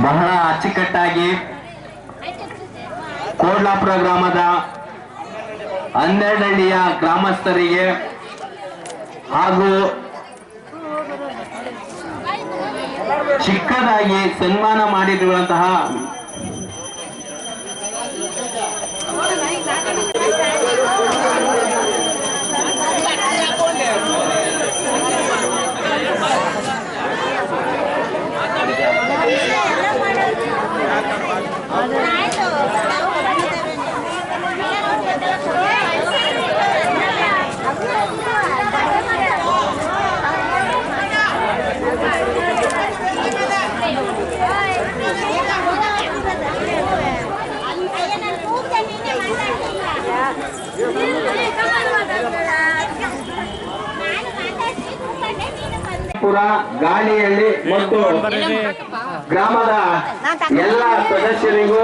ಬಹಳ ಅಚ್ಚುಕಟ್ಟಾಗಿ ಕೋಡ್ಲಾಪುರ ಗ್ರಾಮದ 12 ಹಳ್ಳಿಯ ಗ್ರಾಮಸ್ಥರಿಗೆ ಹಾಗೂ ಚಿಕ್ಕದಾಗಿ ಸನ್ಮಾನ ಮಾಡಿರುವಂತಹ ಗಾಳಿಯಲ್ಲಿ ಮತ್ತು ಗ್ರಾಮದ ಎಲ್ಲ ಸದಸ್ಯರಿಗೂ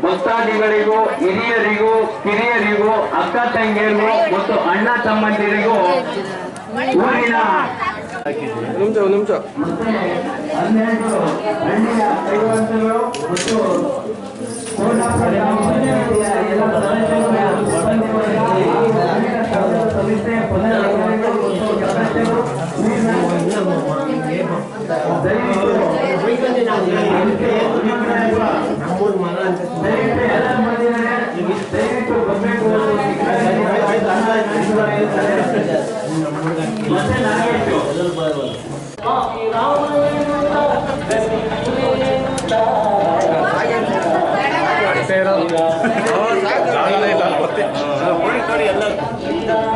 ಭಕ್ತಾದಿಗಳಿಗೂ ಹಿರಿಯರಿಗೂ ಕಿರಿಯರಿಗೂ ಅಕ್ಕ ತಂಗಿಯರಿಗೂ ಮತ್ತು ಅಣ್ಣ ತಮ್ಮಂದಿರಿಗೂ ಊರಿನ ಮತ್ತೆ 12 ಹಳ್ಳಿಯ ಕೈವಾರಗಳು ಮತ್ತು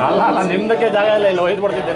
ಅಲ್ಲ ನಿಮ್ದಕ್ಕೆ ಜಾಗ ಇಲ್ಲ ಇಲ್ಲ ಒಯ್ದು ಬಿಡ್ತಿದ್ದೆ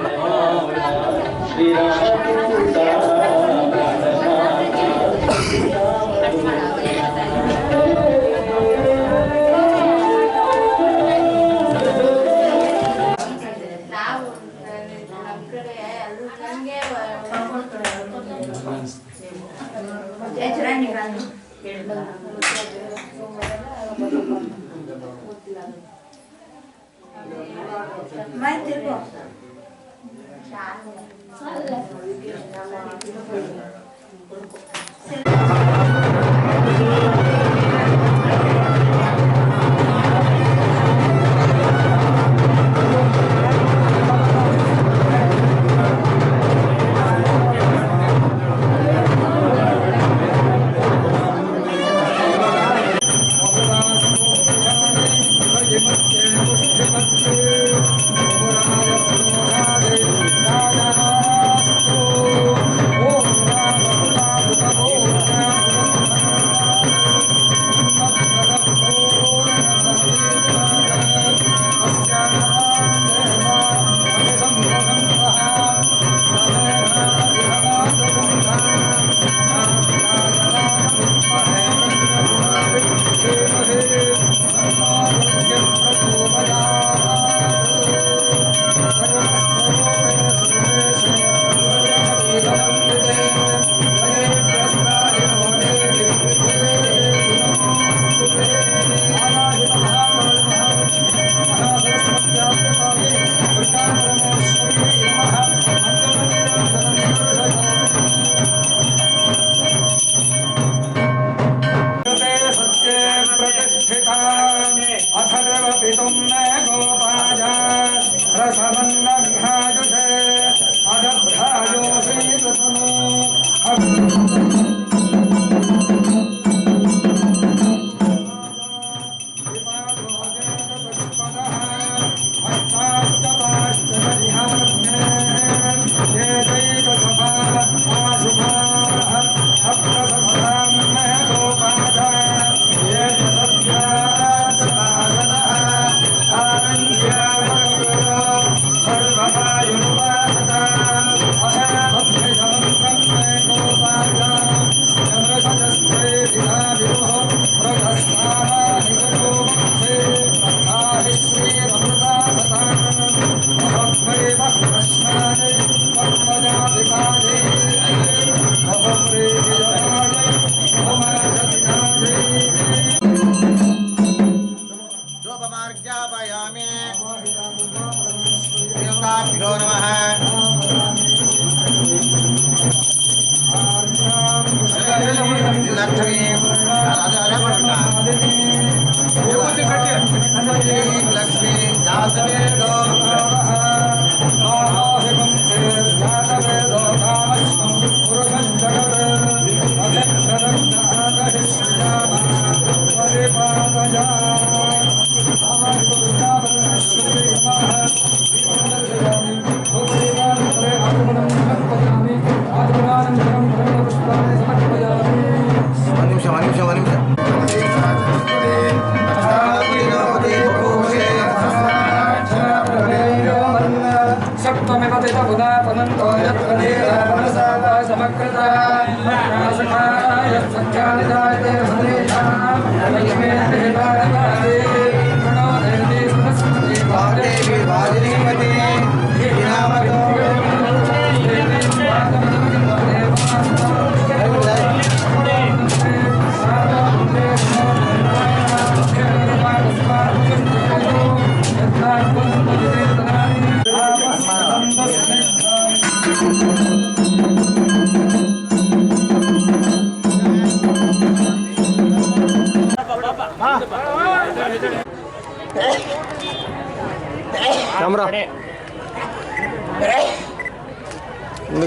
कैमरा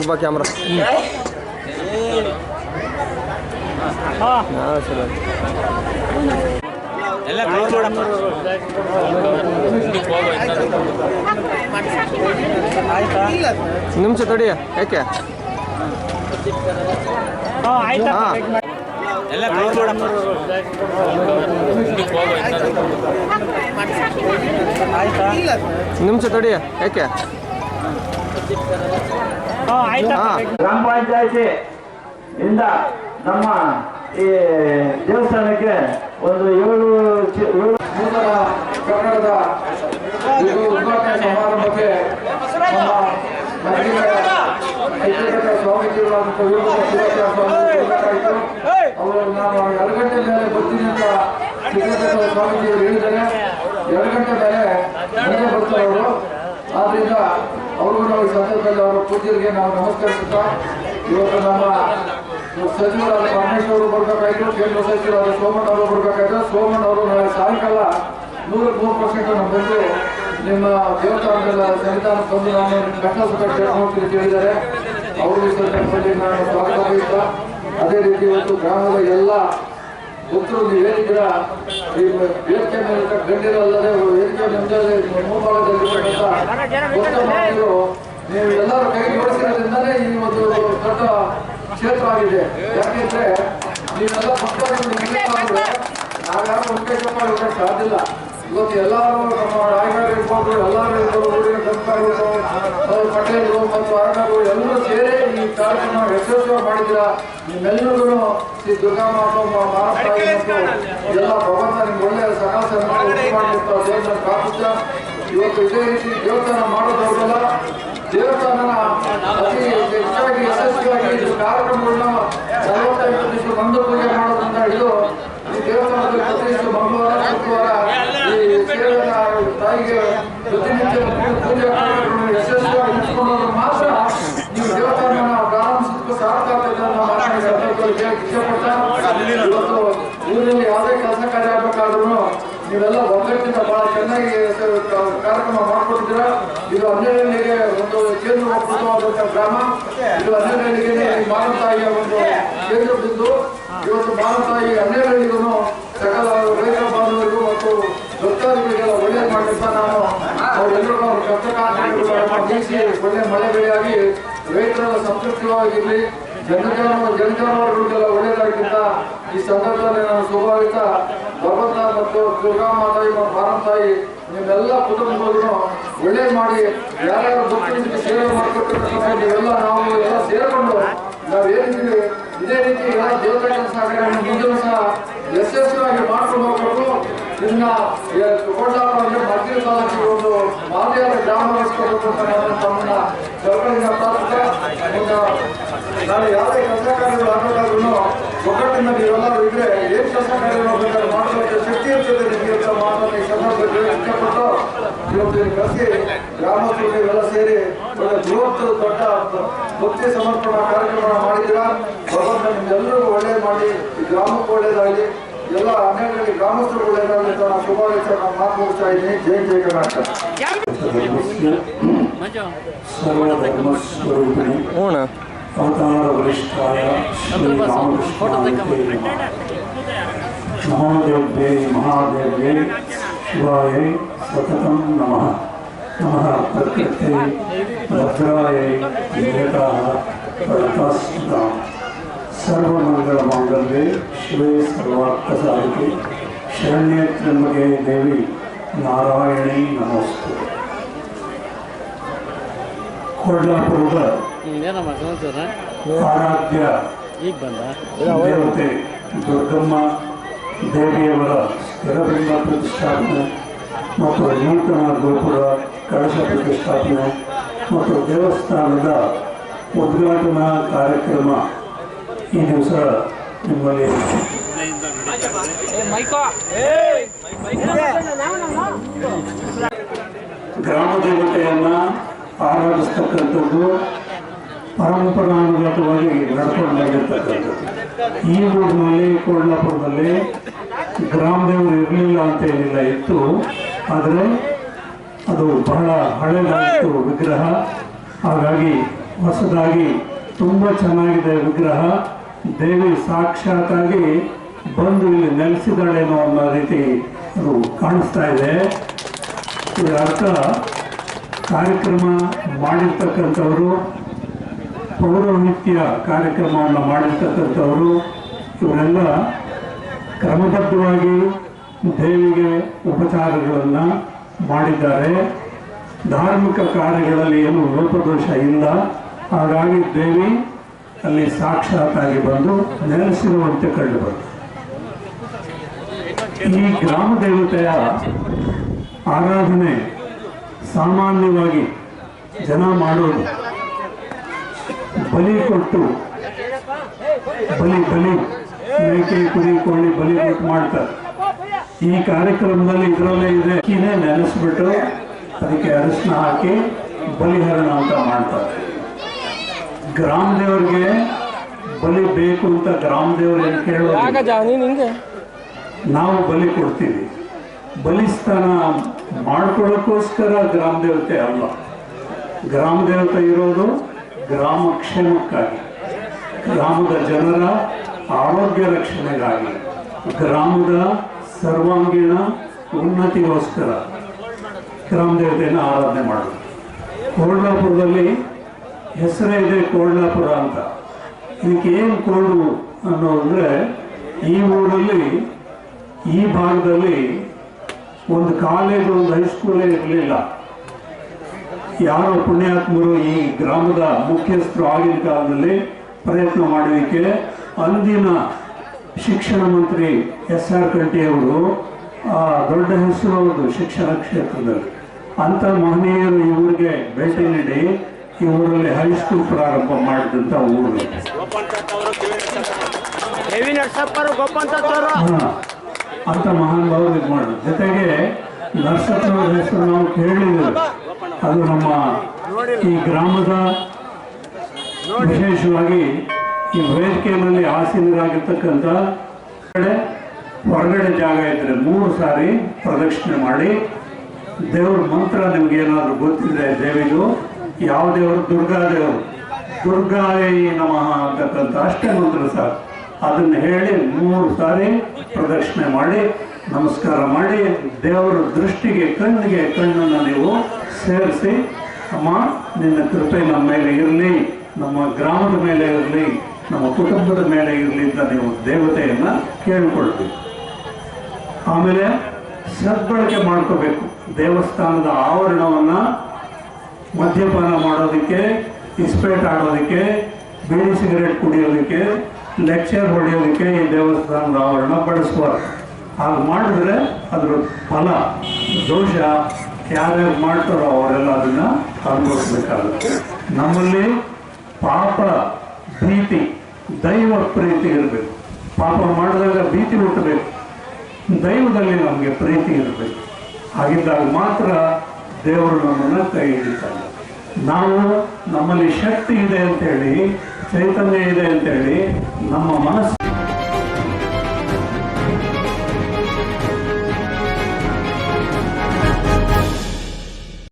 बा कैमरा चलो ನಿಮಿಷ ತಡಿ ಯಾಕೆ ನಿಮಿಷ ತಡಿ ಯಾಕೆ ಗ್ರಾಮ ಪಂಚಾಯತಿ ಇಂದ ನಮ್ಮ ಈ ದೇವಸ್ಥಾನಕ್ಕೆ ಒಂದು ಏಳು ನೂತನ ಕಟ್ಟಡದ ಉದ್ಘಾಟನಾ ಸಮಾರಂಭಕ್ಕೆ ನಮ್ಮ ಸ್ವಾಮೀಜಿಗಳಾದಂಥ ಅವರು ನಾನು 2 ಗಂಟೆ ಮೇಲೆ ಬರ್ತೀನಿ ಅಂತ ಸ್ವಾಮೀಜಿಗಳು ಹೇಳಿದ್ದಾರೆ. 2 ಗಂಟೆ ಮೇಲೆ ಮನೆಗೆ ಬರ್ತಾರೆ ಅವರು. ಆದ್ರಿಂದ ಅವ್ರಿಗೂ ನಾವು ಈ ಸಂದರ್ಭದಲ್ಲಿ ಅವರ ಪೂಜ್ಯರಿಗೆ ನಾವು ನಮಸ್ಕರಿಸುತ್ತಾ ಇವತ್ತು ನಮ್ಮ ಸಚಿವರಾದ ಪರಮೇಶ್ವರ್ ಅವರು ಬರ್ಬೇಕಾಯ್ತು, ಕೇಂದ್ರ ಸಚಿವರಾದ ಸೋಮಣ್ಣ ಅವರು ಬರ್ಬೇಕಾಯ್ತು. ಸೋಮಣ್ಣ ಅವರು ನಾಳೆ ಸಾಯಂಕಾಲ 100% ನಮ್ಮ ಬಂದು ನಿಮ್ಮ ದೇವಸ್ಥಾನದ ಸನ್ನಿಧಾನ ತಂದು ನಾನು ಕಷ್ಟ ಸುಖ ಕೇಳ್ಕೊಳ್ತೀನಿ ಹೇಳಿದ್ದಾರೆ. ಅವರು ಈ ಸಂದರ್ಭದಲ್ಲಿ ನಾನು ಸ್ವಾಗತ ಬಯಸ್ತಾ, ಅದೇ ರೀತಿ ಇವತ್ತು ಗ್ರಾಮದ ಎಲ್ಲ ಭಕ್ತರು ನೀವು ಹೇಳಿದ್ದೀರ ಈ ವೇದಿಕೆ ಮೇಲೆ ಗಂಡಿರಲ್ಲದೆ ವೇದಿಕೆ ಮುಂದೆ ಮುಂಭಾಗದಲ್ಲಿ ನೀವು ಎಲ್ಲರೂ ಕೈ ಜೋಡಿಸಿರೋದ್ರಿಂದಲೇ ಈ ಒಂದು ದೊಡ್ಡ ಕ್ಷೇತ್ರವಾಗಿದೆ. ಯಾಕೆಂದ್ರೆ ನೀವೆಲ್ಲ ಭಕ್ತರು ನಾವ್ಯಾರು ಉಂಟೇಶಪ್ಪ ಇರೋಕ್ಕೆ ಸಾಧ್ಯ ಇಲ್ಲ. ಇವತ್ತು ಎಲ್ಲರೂ ನಮ್ಮ ರಾಯಗಾರ ಇರ್ಬೋದು, ಎಲ್ಲರೂ ಇರ್ಬೋದು, ಊರಿನ ಸಂಸ್ಥೆಗಳು, ಪಟೇಲರು ಮತ್ತು ಆಯಗಾರರು ಎಲ್ಲರೂ ಸೇರಿ ಈ ಕಾರ್ಯಕ್ರಮ ಯಶಸ್ವಿ ಮಾಡಿದ್ದೀರ. ನಿಮ್ಮೆಲ್ಲರಿಗೂ ಶ್ರೀ ದುರ್ಗಾಮಾತ ಮಹಾರಾಷ್ಟ್ರ ಮತ್ತು ಎಲ್ಲ ಭಗವಂತ ನಿಮ್ಗೆ ಒಳ್ಳೆಯ ಸಕಾಶ ದೇವಸ್ಥಾನ ಪ್ರಾರ್ಥಿಸ್ತಾ ಇವತ್ತು ಇದೇ ರೀತಿ ದೇವಸ್ಥಾನ ಮಾಡೋದವ್ರಲ್ಲ ದೇವಸ್ಥಾನನ ಅತಿ ಹೆಚ್ಚಾಗಿ ಯಶಸ್ವಿಯಾಗಿ ಇದು ಕಾರ್ಯಕ್ರಮಗಳನ್ನ 45 ದಿವಸ ಮಂದು ಪೂಜೆ ಮಾಡೋದ್ರಿಂದ ಹಿಡಿದು ಈ ದೇವಸ್ಥಾನದಲ್ಲಿ ಪ್ರತಿ ದಿವಸ ಮಂಗಳವಾರ ಶುಕ್ರವಾರ ಈ ಸೇವೆಯ ತಾಯಿಗೆ ಪ್ರತಿನಿತ್ಯ ಪೂಜೆ ಕಾರ್ಯಕ್ರಮ ಯಶಸ್ವಿಯಾಗಿ ಇಟ್ಕೊಂಡವ್ರು ಮಾತ್ರ ನೀವು ದೇವಸ್ಥಾನ ಪ್ರಾರಂಭಿಸೋದಕ್ಕೂ ಸಾರ್ಥಕತೆ ಇಷ್ಟಪಡ್ತಾ ಇವತ್ತು ಊರಲ್ಲಿ ಯಾವುದೇ ಕೆಲಸ ಕಾರ್ಯ ಆಗಬೇಕಾದ್ರೂ ನೀವೆಲ್ಲ ಒಗ್ಗಟ್ಟಿಂದ ಬಹಳ ಚೆನ್ನಾಗಿ ಕಾರ್ಯಕ್ರಮ ಮಾಡ್ಕೊಟ್ಟಿದ್ದೀರ. ಇದು 12 ಒಂದು ಕೇಂದ್ರೀಕೃತವಾದಂಥ ಗ್ರಾಮ. ಇದು 12 ಮಾನತಾಯಿಯ ಒಂದು ಕೇಂದ್ರ ಬಿಂದು. ಇವತ್ತು ಮಾನತಾಯಿ 12 ಸಕಲ ರೈತ ಬಾಂಧವರಿಗೂ ಮತ್ತು ಭಕ್ತಾದಿಗಳಿಗೆಲ್ಲ ಒಳ್ಳೆಯದು ಮಾಡಿದ್ದ ನಾನು ಅವರೆಲ್ಲರೂ ಅವ್ರ ಕಷ್ಟ ಕಾರ್ಯಕ್ರಮಗಳನ್ನು ಮುಗಿಸಿ ಒಳ್ಳೆ ಮಳೆ ಬೆಳೆಯಾಗಿ ರೈತರೆಲ್ಲ ಸಂತೃಪ್ತವಾಗಿರಲಿ, ಜನಜಾನುವಾರುಗಳಿಗೆಲ್ಲ ಒಳ್ಳೆಯದಾಗಿದ್ದ ಈ ಸಂದರ್ಭದಲ್ಲಿ ನಾನು ಶುಭಾವಿತ ಭಗವಂತ ಮತ್ತು ದುರ್ಗಾ ಮಾತಾಯಿ ಮತ್ತು ಭಾರತ ತಾಯಿ ನಿಮ್ಮೆಲ್ಲ ಕುಟುಂಬಗಳನ್ನು ಒಳ್ಳೇದು ಮಾಡಿ ಯಾರ್ಯಾರು ಭಕ್ತರಿಗೆ ಸೇವೆ ಮಾಡಿಕೊಟ್ಟಿರ್ತಕ್ಕಂಥ ನೀವೆಲ್ಲ ನಾವು ಎಲ್ಲ ಸೇರಿಕೊಂಡು ನಾವೇನಿದ್ದೀವಿ ಇದೇ ರೀತಿ ಎಲ್ಲ ದೇವತಾ ಕೆಲಸ ಮುಂದಿನ ಸಹ ಯಶಸ್ವಿಯಾಗಿ ಮಾಡ್ಕೊಂಡು ಹೋಗ್ಬೇಕು. ಇನ್ನ ಕೋಟಾಪುರ ಅಂದ್ರೆ ಮಧ್ಯ ತಾಲೂಕಿಗೆ ಒಂದು ಮಾದರಿಯಾದ ಗ್ರಾಮ ವಹಿಸ್ಕೊಳ್ಬೇಕು ಅಂತ ನಾನು ತಮ್ಮನ್ನ ಸರ್ಕಾರದಿಂದ ಪ್ರಾರ್ಥನೆ. ನಾನು ಯಾವುದೇ ಕೆಲಸ ಕಾರ್ಯಗಳು ಆಗಬೇಕಾದ್ರೂ ಒಗ್ಗಟ್ಟಿನ ನೀವೆಲ್ಲರೂ ಇದ್ರೆ ಏನ್ ಕೆಲಸ ಕಾರ್ಯಗಳು ಬೇಕಾದ್ರೆ ಮಾಡೋದಕ್ಕೆ ಶಕ್ತಿ ಇರ್ತದೆ ನಿಮಗೆ ಅಂತ ಮಾತನ್ನು ಈ ಸಂದರ್ಭದಲ್ಲಿ ಇಷ್ಟಪಟ್ಟು ಇವತ್ತು ಇಲ್ಲಿ ಕರೆಸಿ ಗ್ರಾಮಸ್ಥರು ಇವೆಲ್ಲ ಸೇರಿ ಒಳ್ಳೆ ಬೃಹತ್ ದೊಡ್ಡ ಭಕ್ತಿ ಸಮರ್ಪಣಾ ಕಾರ್ಯಕ್ರಮ ಮಾಡಿದ್ದೀರಾ. ಭಗವಂತ ನಿಮ್ಗೆಲ್ಲರಿಗೂ ಒಳ್ಳೇದು ಮಾಡಿ, ಈ ಗ್ರಾಮಕ್ಕೂ ಒಳ್ಳೇದಾಗಲಿ, ಎಲ್ಲ ಹನ್ನೆರಡರಲ್ಲಿ ಗ್ರಾಮಸ್ಥರು ಒಳ್ಳೇದಾಗಲಿ ಅಂತ ನಾನು ಶುಭಾಶಯ ನಾನು ಮಾತು ಮುಗಿಸ್ತಾ ಇದ್ದೀನಿ. ಜೈ ಜೈ ಕರ್ನಾಟಕ. ಸರ್ವಧರ್ಮಸ್ವರೂಪಿಣಿ ಅವತಾರ ವರಿಷ್ಠಾಯ ಶ್ರೀ ರಾಮಕೃಷ್ಣಾಯ ಮಹಾದೇವ್ಯೈ ಮಹಾದೇವ್ಯೈ ಶಿವಾಯೈ ಸತತಂ ನಮಃ. ನಮಃ ಪ್ರಕೃತೈ ಭದ್ರಾಯೈ ದೇವತಾಃ ಪರತಾಸ್ತಾಂ. ಸರ್ವಮಂಗಳಮಾಂಗಲ್ಯೆ ಶಿವೇ ಸರ್ವಾರ್ಥಸಾಧಿಕೆ ಶರಣ್ಯೇ ತ್ರ್ಯಂಬಕೆ ದೇವಿ ನಾರಾಯಣಿ ನಮೋಸ್ತು. ಕೊಲ್ಲಾಪುರದ ಆರಾಧ್ಯ ದೇವತೆ ದುರ್ಗಮ್ಮ ದೇವಿಯವರ ಸ್ಥಿರಬಿಂಬ ಪ್ರತಿಷ್ಠಾಪನೆ ಮತ್ತು ನೂತನ ಗೋಪುರ ಕಳಶ ಪ್ರತಿಷ್ಠಾಪನೆ ಮತ್ತು ದೇವಸ್ಥಾನದ ಉದ್ಘಾಟನಾ ಕಾರ್ಯಕ್ರಮ ಈ ದಿವಸ ನಿಮ್ಮಲ್ಲಿ ಗ್ರಾಮ ದೇವತೆಯನ್ನ ಆರಾಧಿಸ್ತಕ್ಕಂಥದ್ದು ಪರಂಪರಾನುಗತವಾಗಿ ನಡ್ಕೊಂಡು ಬಂದಿರ್ತಕ್ಕಂಥದ್ದು. ಈ ಊರಿನಲ್ಲಿ ಕೊಲ್ಲಾಪುರದಲ್ಲಿ ಗ್ರಾಮ ದೇವರು ಇರಲಿಲ್ಲ ಅಂತ ಏನಿಲ್ಲ, ಇತ್ತು. ಆದರೆ ಅದು ಬಹಳ ಹಳೆದಾಗಿತ್ತು ವಿಗ್ರಹ. ಹಾಗಾಗಿ ಹೊಸದಾಗಿ ತುಂಬ ಚೆನ್ನಾಗಿದೆ ವಿಗ್ರಹ. ದೇವಿ ಸಾಕ್ಷಾತ್ತಾಗಿ ಬಂದು ಇಲ್ಲಿ ನೆಲೆಸಿದಾಳೇನೋ ಅನ್ನೋ ರೀತಿ ಅದು ಕಾಣಿಸ್ತಾ ಇದೆ. ಇದರ ಅರ್ಥ ಕಾರ್ಯಕ್ರಮ ಮಾಡಿರ್ತಕ್ಕಂಥವರು, ಪೌರೋಹಿತ್ಯ ಕಾರ್ಯಕ್ರಮವನ್ನು ಮಾಡಿರ್ತಕ್ಕಂಥವರು ಇವರೆಲ್ಲ ಕ್ರಮಬದ್ಧವಾಗಿ ದೇವಿಗೆ ಉಪಚಾರಗಳನ್ನು ಮಾಡಿದ್ದಾರೆ. ಧಾರ್ಮಿಕ ಕಾರ್ಯಗಳಲ್ಲಿ ಏನು ಲೋಪದೋಷ ಇಲ್ಲ. ಹಾಗಾಗಿ ದೇವಿ ಅಲ್ಲಿ ಸಾಕ್ಷಾತ್ತಾಗಿ ಬಂದು ನೆಲೆಸಿರುವಂತೆ ಕಂಡುಬಂತು. ಈ ಗ್ರಾಮ ದೇವತೆಯ ಆರಾಧನೆ ಸಾಮಾನ್ಯವಾಗಿ ಜನ ಮಾಡೋದು ಬಲಿ ಕೊಟ್ಟು, ಬಲಿ ಮೇಕೆ ಕುರಿ ಕೋಳಿ ಬಲಿ ಕೊಟ್ಟು ಮಾಡ್ತಾರೆ. ಈ ಕಾರ್ಯಕ್ರಮದಲ್ಲಿ ಇದರಲ್ಲೇ ಇದೆ, ಅಕ್ಕಿನೇ ನೆನೆಸ್ಬಿಟ್ಟು ಅದಕ್ಕೆ ಅರಿಶಿನ ಹಾಕಿ ಬಲಿಹರಣ ಅಂತ ಮಾಡ್ತಾರೆ. ಗ್ರಾಮ ದೇವರಿಗೆ ಬಲಿ ಬೇಕು ಅಂತ ಗ್ರಾಮ ದೇವರು ಏನು ಕೇಳೋದು, ನಾವು ಬಲಿ ಕೊಡ್ತೀವಿ. ಬಲಿಸ್ಥಾನ ಮಾಡ್ಕೊಳ್ಳೋಕ್ಕೋಸ್ಕರ ಗ್ರಾಮ ದೇವತೆ ಅಲ್ಲ. ಗ್ರಾಮ ದೇವತೆ ಇರೋದು ಗ್ರಾಮ ಕ್ಷೇಮಕ್ಕಾಗಿ, ಗ್ರಾಮದ ಜನರ ಆರೋಗ್ಯ ರಕ್ಷಣೆಗಾಗಿ, ಗ್ರಾಮದ ಸರ್ವಾಂಗೀಣ ಉನ್ನತಿಗೋಸ್ಕರ ಗ್ರಾಮ ದೇವತೆಯನ್ನು ಆರಾಧನೆ ಮಾಡೋದು. ಕೊಲ್ಲಾಪುರದಲ್ಲಿ ಹೆಸರೇ ಇದೆ ಕೊಲ್ಲಾಪುರ ಅಂತ. ಇದಕ್ಕೆ ಏನು ಕೋಡು ಅನ್ನೋದಂದರೆ, ಈ ಊರಲ್ಲಿ ಈ ಭಾಗದಲ್ಲಿ ಒಂದು ಕಾಲೇಜು, ಒಂದು ಹೈಸ್ಕೂಲೇ ಇರಲಿಲ್ಲ. ಯಾರೋ ಪುಣ್ಯಾತ್ಮರು ಈ ಗ್ರಾಮದ ಮುಖ್ಯಸ್ಥರು ಆಗಿನ ಕಾಲದಲ್ಲಿ ಪ್ರಯತ್ನ ಮಾಡೋದಕ್ಕೆ ಅಂದಿನ ಶಿಕ್ಷಣ ಮಂತ್ರಿ SR ಕಂಠಿಯವರು ದೊಡ್ಡ ಹೆಸರು ಅವರು ಶಿಕ್ಷಣ ಕ್ಷೇತ್ರದಲ್ಲಿ. ಅಂಥ ಮಹನೀಯರು ಈ ಊರಿಗೆ ಭೇಟಿ ನೀಡಿ ಈ ಊರಲ್ಲಿ ಹೈಸ್ಕೂಲ್ ಪ್ರಾರಂಭ ಮಾಡಿದಂಥ ಊರು. ಅಂತ ಮಹಾನುಭಾವರು ಇದು ಮಾಡೋದು. ಜೊತೆಗೆ ನರಸಪ್ಪನವ್ರ ಹೆಸರು ನಾವು ಕೇಳಿದ್ದೇವೆ. ಅದು ನಮ್ಮ ಈ ಗ್ರಾಮದ ವಿಶೇಷವಾಗಿ ಈ ವೇದಿಕೆಯಲ್ಲಿ ಆಸೀನರಾಗಿರ್ತಕ್ಕಂಥ ಹೊರಗಡೆ ಜಾಗ ಇದ್ದರೆ 3 ಸಾರಿ ಪ್ರದಕ್ಷಿಣೆ ಮಾಡಿ ದೇವ್ರ ಮಂತ್ರ ನಿಮ್ಗೆ ಏನಾದರೂ ಗೊತ್ತಿದೆ ದೇವಿದು, ಯಾವ ದೇವರು? ದುರ್ಗಾದೇವರು. ದುರ್ಗಾಯೈ ನಮಃ ಅಂತಕ್ಕಂಥ ಅಷ್ಟೇ ಮಂತ್ರ ಸಾಕು. ಅದನ್ನು ಹೇಳಿ 3 ಸಾರಿ ಪ್ರದಕ್ಷಿಣೆ ಮಾಡಿ ನಮಸ್ಕಾರ ಮಾಡಿ ದೇವರ ದೃಷ್ಟಿಗೆ ಕಣ್ಣಿಗೆ ಕಣ್ಣನ್ನು ನೀವು ಸೇರಿಸಿ, ಅಮ್ಮ ನಿನ್ನ ಕೃಪೆ ನಮ್ಮ ಮೇಲೆ ಇರಲಿ, ನಮ್ಮ ಗ್ರಾಮದ ಮೇಲೆ ಇರಲಿ, ನಮ್ಮ ಕುಟುಂಬದ ಮೇಲೆ ಇರಲಿ ಅಂತ ನೀವು ದೇವತೆಯನ್ನು ಕೇಳಿಕೊಳ್ತೀವಿ. ಆಮೇಲೆ ಸದ್ಬಳಕೆ ಮಾಡ್ಕೋಬೇಕು. ದೇವಸ್ಥಾನದ ಆವರಣವನ್ನು ಮದ್ಯಪಾನ ಮಾಡೋದಕ್ಕೆ, ಇಸ್ಪೇಟ್ ಆಡೋದಕ್ಕೆ, ಬೀಡಿ ಸಿಗರೇಟ್ ಕುಡಿಯೋದಕ್ಕೆ, ಲೆಕ್ಚರ್ ಹೊಡೆಯೋದಕ್ಕೆ ಈ ದೇವಸ್ಥಾನದ ಆವರಣ ಬಳಸಬಾರ್ದು. ಹಾಗೆ ಮಾಡಿದ್ರೆ ಅದರ ಫಲ ದೋಷ ಯಾರ್ಯಾರು ಮಾಡ್ತಾರೋ ಅವರೆಲ್ಲ ಅದನ್ನು ಅನುಭವಿಸ್ಬೇಕಾಗುತ್ತೆ. ನಮ್ಮಲ್ಲಿ ಪಾಪ ಭೀತಿ, ದೈವ ಪ್ರೀತಿ ಇರಬೇಕು. ಪಾಪ ಮಾಡಿದಾಗ ಭೀತಿ ಹುಟ್ಟಬೇಕು, ದೈವದಲ್ಲಿ ನಮಗೆ ಪ್ರೀತಿ ಇರಬೇಕು. ಹಾಗಿದ್ದಾಗ ಮಾತ್ರ ದೇವರು ನಮ್ಮನ್ನು ಕೈ ಹಿಡಿತಾನೆ. ನಾವು ನಮ್ಮಲ್ಲಿ ಶಕ್ತಿ ಇದೆ ಅಂತೇಳಿ, ಚೈತನ್ಯ ಇದೆ ಅಂತೇಳಿ ನಮ್ಮ ಮನಸ್ಸು